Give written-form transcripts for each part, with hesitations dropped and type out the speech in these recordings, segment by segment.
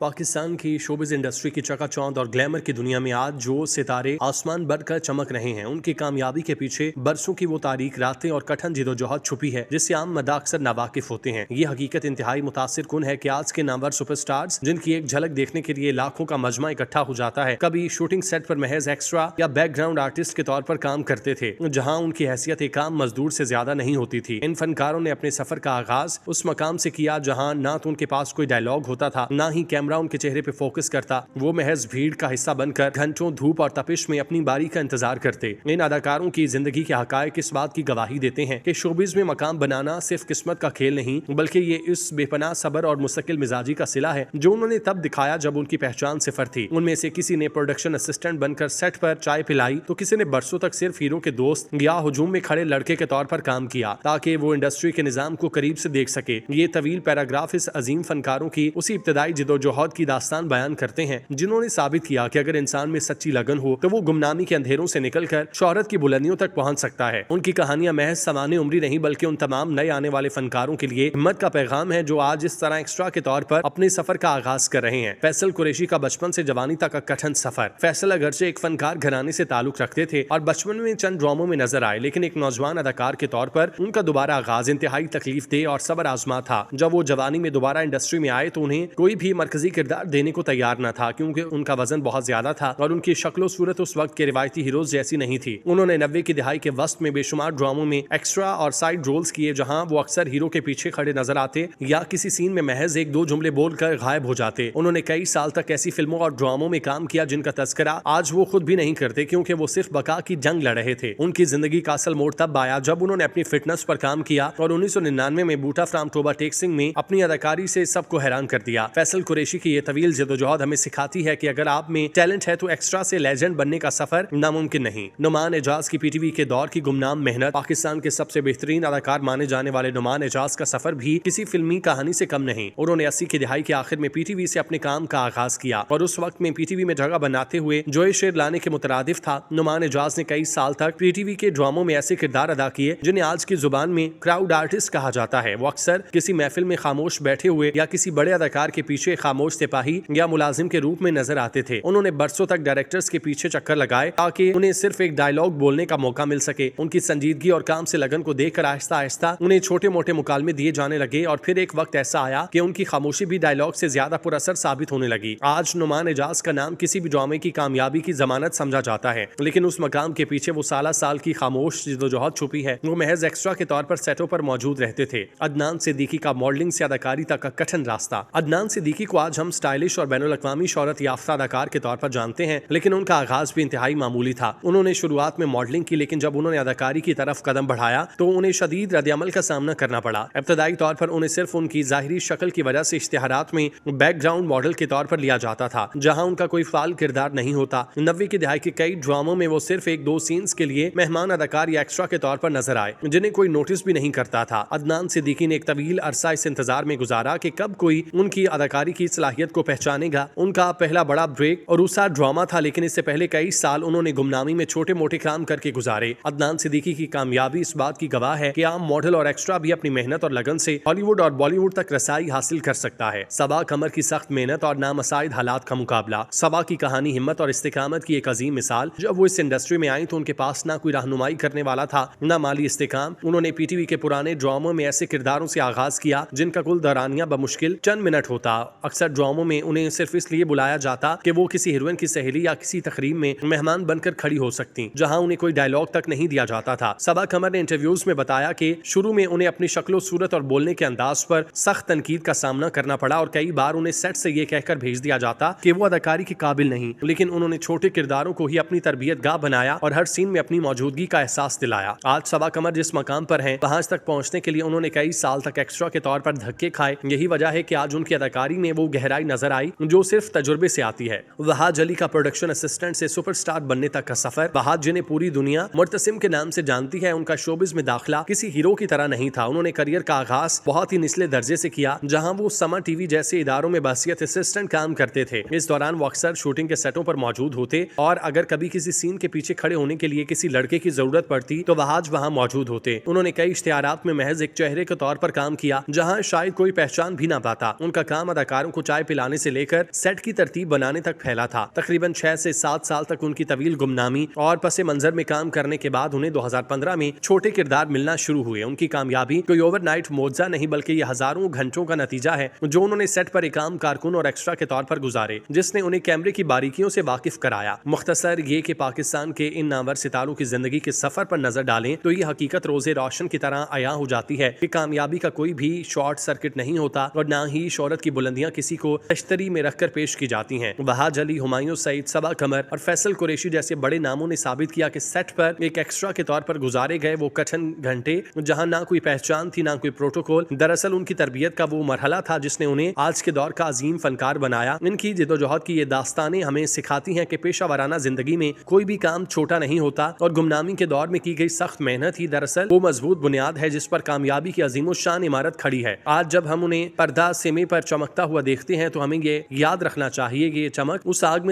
पाकिस्तान की showbiz industry की चकाचौंध और ग्लैमर की दुनिया में आज जो सितारे आसमान बढ़कर चमक रहे हैं, उनकी कामयाबी के पीछे बरसों की वो तारीख, रातें और कठिन जिदोजहद छुपी है, जिससे आम मदा अक्सर नावाकिफ होते हैं। ये हकीकत इंतहाई मुतासिर कुन है कि आज के नामवर सुपरस्टार्स, जिनकी एक झलक देखने के लिए लाखों का मजमा इकट्ठा हो जाता है, कभी शूटिंग सेट पर महज एक्स्ट्रा या बैकग्राउंड आर्टिस्ट के तौर पर काम करते थे, जहाँ उनकी हैसियत एक आम मजदूर से ज्यादा नहीं होती थी। इन फनकारों ने अपने सफर का आगाज उस मकाम से किया जहाँ ना तो उनके पास कोई डायलॉग होता था, ना ही कैमरा उनके चेहरे पे फोकस करता। वो महज भीड़ का हिस्सा बनकर घंटों धूप और तपिश में अपनी बारी का इंतजार करते। इन अदाकारों की जिंदगी के हकायक इस बात की गवाही देते हैं कि शोबिज में मकाम बनाना सिर्फ किस्मत का खेल नहीं, बल्कि ये इस बेपनाह सबर और मुस्तकिल मिजाजी का सिला है जो उन्होंने तब दिखाया जब उनकी पहचान सिफर थी। उनमें से किसी ने प्रोडक्शन असिस्टेंट बनकर सेट पर चाय पिलाई, तो किसी ने बरसों तक सिर्फ हीरो के दोस्त या हुजूम में खड़े लड़के के तौर पर काम किया, ताकि वो इंडस्ट्री के निजाम को करीब से देख सके। ये तवील पैराग्राफ इस अजीम फनकारों की उसी इब्तदाई जिदोजहद की दास्तान बयान करते हैं, जिन्होंने साबित किया कि अगर इंसान में सच्ची लगन हो तो वो गुमनामी के अंधेरों से निकलकर शोहरत की बुलंदियों तक पहुंच सकता है। उनकी कहानियां महज समाने उम्री नहीं, बल्कि उन तमाम नए आने वाले फनकारों के लिए हिम्मत का पैगाम है जो आज इस तरह एक्स्ट्रा के तौर पर अपने सफर का आगाज कर रहे हैं। फैसल कुरैशी का बचपन से जवानी तक का कठिन सफर। फैसल अगरचे एक फनकार घराने से ताल्लुक रखते थे और बचपन में चंद ड्रामों में नजर आए, लेकिन एक नौजवान अदाकार के तौर पर उनका दोबारा आगाज इंतहाई तकलीफ दे और सबर आजमा था। जब वो जवानी में दोबारा इंडस्ट्री में आए तो उन्हें कोई भी मरकजी किरदार देने को तैयार न था, क्योंकि उनका वजन बहुत ज्यादा था और उनकी शक्लो सूरत उस वक्त के रिवायती हीरोज जैसी नहीं थी। उन्होंने 90 की दिहाई के वस्त में बेशुमार ड्रामों में एक्स्ट्रा और साइड रोल्स किए, जहां वो अक्सर हीरो के पीछे खड़े नजर आते या किसी सीन में महज एक दो जुमले बोलकर गायब हो जाते। उन्होंने कई साल तक ऐसी फिल्मों और ड्रामों में काम किया जिनका तस्करा आज वो खुद भी नहीं करते, क्योंकि वो सिर्फ बका की जंग लड़ रहे थे। उनकी जिंदगी का असल मोड़ तब आया जब उन्होंने अपनी फिटनेस पर काम किया और 1999 में बूटा फ्रॉम टोबा टेक सिंह में अपनी अदाकारी से सबको हैरान कर दिया। फैसल कुरैशी की ये तवील जिदोजहद हमें सिखाती है कि अगर आप में टैलेंट है तो एक्स्ट्रा से लेजेंड बनने का सफर नामुमकिन नहीं। नुमान एजाज की पीटीवी के दौर की गुमनाम मेहनत, पाकिस्तान के सबसे बेहतरीन अदाकार माने जाने वाले नुमान एजाज का सफर भी किसी फिल्मी कहानी से कम नहीं। उन्होंने 80 की दिहाई के आखिर में पीटीवी से अपने काम का आगाज किया और उस वक्त में पीटीवी में जगह बनाते हुए जोए शेर लाने के मुतरादिफ था। नुमान एजाज ने कई साल तक पीटीवी के ड्रामों में ऐसे किरदार अदा किए जिन्हें आज की जुबान में क्राउड आर्टिस्ट कहा जाता है। वो अक्सर किसी महफिल में खामोश बैठे हुए या किसी बड़े अदाकार के पीछे खामोश सिपाही या मुलाजिम के रूप में नजर आते थे। उन्होंने बरसों तक डायरेक्टर्स के पीछे चक्कर लगाए ताकि उन्हें सिर्फ एक डायलॉग बोलने का मौका मिल सके। उनकी संजीदगी और काम से लगन को देखकर आहिस्ता आहिस्ता उन्हें छोटे मोटे मुकालमे दिए जाने लगे और फिर एक वक्त ऐसा आया कि उनकी खामोशी भी डायलॉग से ज्यादा पुरअसर साबित होने लगी। आज नुमान एजाज का नाम किसी भी ड्रामे की कामयाबी की जमानत समझा जाता है, लेकिन उस मकाम के पीछे वो साला साल की खामोश जिदोजहद छुपी है। वो महज एक्स्ट्रा के तौर पर सेटों पर मौजूद रहते थे। अदनान सिद्दीकी का मॉडलिंग से अदाकारी तक का कठिन रास्ता। अदनान सिद्दीकी को आज हम स्टाइलिश और बैनुल अक़वामी शोहरत याफ्ता अदाकार के तौर पर जानते हैं, लेकिन उनका आगाज भी इंतहाई मामूली था। उन्होंने शुरुआत में मॉडलिंग की, लेकिन जब उन्होंने अदाकारी की तरफ कदम बढ़ाया तो उन्हें शदीद रद्द-ए-अमल का सामना करना पड़ा। इब्तदाई तौर पर उन्हें सिर्फ उनकी जाहिरी शक्ल की वजह से इश्तिहारात में बैकग्राउंड मॉडल के तौर पर लिया जाता था, जहां उनका कोई फाल किरदार नहीं होता। 90 की दिहाई के कई ड्रामों में वो सिर्फ एक दो सीन्स के लिए मेहमान अदाकार या एक्स्ट्रा के तौर पर नजर आए, जिन्हें कोई नोटिस भी नहीं करता था। अदनान सिद्दीकी ने एक तवील अरसा इस इंतजार में गुजारा कि कब कोई उनकी अदाकारी की सलाहियत को पहचानेगा। उनका पहला बड़ा ब्रेक और उसा ड्रामा था, लेकिन इससे पहले कई साल उन्होंने गुमनामी में छोटे मोटे काम करके गुजारे। अदनान सिद्दीकी की कामयाबी इस बात की गवाह है कि आम मॉडल और एक्स्ट्रा भी अपनी मेहनत और लगन से हॉलीवुड और बॉलीवुड तक रसाई हासिल कर सकता है। सबा कमर की सख्त मेहनत और नामसाइद हालात का मुकाबला। सबा की कहानी हिम्मत और इस्तिकामत की एक अजीम मिसाल। जब वो इस इंडस्ट्री में आई तो उनके पास ना कोई रहनुमाई करने वाला था, ना माली इस्तेकाम। उन्होंने पीटीवी के पुराने ड्रामों में ऐसे किरदारों से आगाज किया जिनका कुल दौरानिया बमुश्किल चंद मिनट होता। अक्सर ड्रामों में उन्हें सिर्फ इसलिए बुलाया जाता कि वो किसी हीरोइन की सहेली या किसी तकरीब में मेहमान बनकर खड़ी हो सकती, जहां उन्हें कोई डायलॉग तक नहीं दिया जाता था। सबा कमर ने इंटरव्यूज में बताया कि शुरू में उन्हें अपनी शक्लो सूरत और बोलने के अंदाज पर सख्त तनकीद का सामना करना पड़ा और कई बार उन्हें सेट से ये कहकर भेज दिया जाता कि वो अदाकारी के काबिल नहीं, लेकिन उन्होंने छोटे किरदारों को ही अपनी तरबियत गाह बनाया और हर सीन में अपनी मौजूदगी का एहसास दिलाया। आज सबा कमर जिस मकाम पर हैं, वहां तक पहुंचने के लिए उन्होंने कई साल तक एक्स्ट्रा के तौर पर धक्के खाए। यही वजह है कि आज उनकी अदाकारी में वो गहराई नजर आई जो सिर्फ तजुर्बे से आती है। वहाज अली का प्रोडक्शन असिस्टेंट से सुपरस्टार बनने तक का सफर। वहाज जिन्हें पूरी दुनिया मुर्तसिम के नाम से जानती है, उनका शोबिज में दाखिला किसी हीरो की तरह नहीं था। उन्होंने करियर का आगाज बहुत ही निचले दर्जे से किया, जहां वो समा टीवी जैसे इदारों में बहसियत असिस्टेंट काम करते थे। इस दौरान वो अक्सर शूटिंग के सेटों पर मौजूद होते और अगर कभी किसी सीन के पीछे खड़े होने के लिए किसी लड़के की जरूरत पड़ती तो वहाज वहां मौजूद होते। उन्होंने कई इश्तिहारात में महज एक चेहरे के तौर पर काम किया, जहां शायद कोई पहचान भी ना पाता। उनका काम अदाकारों को चाय पिलाने से लेकर सेट की तरतीब बनाने तक फैला था। तकरीबन 6 से 7 साल तक उनकी तवील गुमनामी और पसे मंजर में काम करने के बाद उन्हें 2015 में छोटे किरदार मिलना शुरू हुए। उनकी कामयाबी कोई ओवरनाइट मोजा नहीं बल्कि ये हजारों घंटों का नतीजा है जो उन्होंने सेट पर एक आम कारकुन और एक्स्ट्रा के तौर पर गुजारे, जिसने उन्हें कैमरे की बारीकियों से वाकिफ कराया। मुख्तसर ये कि पाकिस्तान के इन नामवर सितारों की जिंदगी के सफर पर नजर डालें तो ये हकीकत रोजे रोशन की तरह अया हो जाती है कि कामयाबी का कोई भी शॉर्ट सर्किट नहीं होता और ना ही शोहरत की बुलंदियां किसी को तश्तरी में रखकर पेश की जाती हैं। बहाज अली, हुमायूं सईद, सबा कमर और फैसल कुरैशी जैसे बड़े नामों ने साबित किया कि सेट पर एक एक्स्ट्रा के तौर पर गुजारे गए वो कठिन घंटे जहां ना कोई पहचान थी ना कोई प्रोटोकॉल, दरअसल उनकी तरबियत का वो मरहला था जिसने उन्हें आज के दौर का अजीम फनकार बनाया। इनकी जिदोजहद की ये दास्तानें हमें सिखाती हैं कि पेशा वाराना जिंदगी में कोई भी काम छोटा नहीं होता और गुमनामी के दौर में की गई सख्त मेहनत ही दरअसल वो मजबूत बुनियाद है जिस पर कामयाबी की अजीमुशान इमारत खड़ी है। आज जब हम उन्हें पर्दा सेमे पर चमकता हुआ देखते हैं तो हमें ये याद रखना चाहिए कि ये चमक उस आग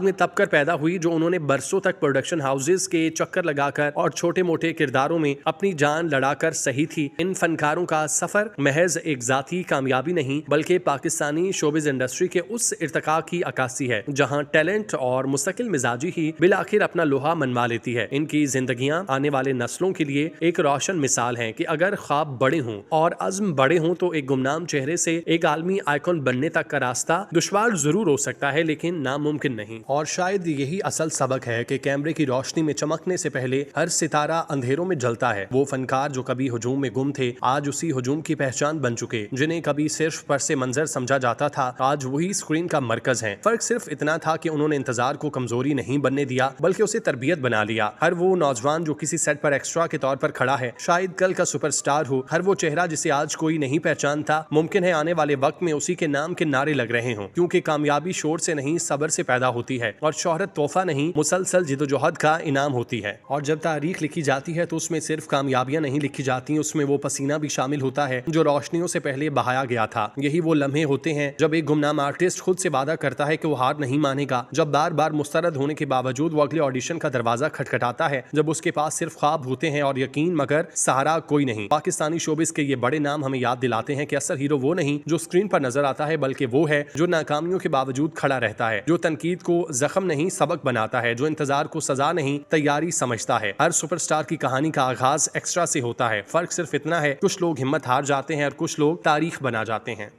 में तपकर पैदा हुई जो उन्होंने बरसों तक प्रोडक्शन हाउसेज के चक्कर लगाकर और छोटे मोटे किरदारों में अपनी जान लड़ाकर सही थी। इन फनकारों का सफर महज एक जाती कामयाबी नहीं बल्कि पाकिस्तानी शोबिज इंडस्ट्री के उस इर्तिका की अक्कासी है जहां टैलेंट और मुस्तकिल मिजाजी ही बिलाखिर अपना लोहा मनवा लेती है। इनकी जिंदगियां आने वाले नस्लों के लिए एक रोशन मिसाल हैं कि अगर ख्वाब बड़े हों और अज़्म बड़े हों तो एक गुमनाम चेहरे से एक आलमी आइकॉन बनने तक का रास्ता दुश्वार जरूर हो सकता है लेकिन नामुमकिन नहीं। और शायद यही असल सबक है कि कैमरे की रोशनी में चमकने से पहले हर सितारा अंधेरों में जलता है। वो फनकार जो कभी हुजूम में गुम थे आज उसी हुजूम की पहचान बन चुके, जिन्हें कभी सिर्फ परसे मंजर समझा जाता था आज वही स्क्रीन का मरकज है। फर्क सिर्फ इतना था कि उन्होंने इंतजार को कमजोरी नहीं बनने दिया बल्कि उसे तरबियत बना लिया। हर वो नौजवान जो किसी सेट पर एक्स्ट्रा के तौर पर खड़ा है शायद कल का सुपरस्टार हो, हर वो चेहरा जिसे आज कोई नहीं पहचानता मुमकिन है आने वाले वक्त में उसी के नाम के नारे लग रहे हों, क्योंकि कामयाबी शोर से नहीं सब्र से पैदा होती है और शोहरत तोहफा नहीं मुसलसल जिदोजहद का इनाम होती है। और जब तारीख लिखी जाती है तो उसमें सिर्फ कामयाबियां नहीं लिखी जाती, उसमें वो पसीना भी शामिल होता है जो रोशनियों से पहले बहाया गया था। यही वो लम्हे होते हैं जब एक गुमनाम आर्टिस्ट खुद से वादा करता है कि वो हार नहीं मानेगा, जब बार बार मुस्तरद होने के बावजूद वो अगले ऑडिशन का दरवाजा खटखटाता है, जब उसके पास सिर्फ ख्वाब होते हैं और यकीन मगर सहारा कोई नहीं। पाकिस्तानी शोबिस के ये बड़े नाम हमें याद दिलाते हैं कि असल हीरो वो नहीं जो स्क्रीन पर नजर आता है बल्कि वो है जो नाकामियों के बावजूद खड़ा रहता है, जो तनकीद को जख्म नहीं सबक बनाता है, जो इंतजार को सजा नहीं तैयारी समझता है। हर सुपरस्टार की कहानी का आगाज एक्स्ट्रा से होता है। फर्क सिर्फ इतना है कुछ लोग हिम्मत हार जाते हैं और कुछ लोग तारीख बना जाते हैं।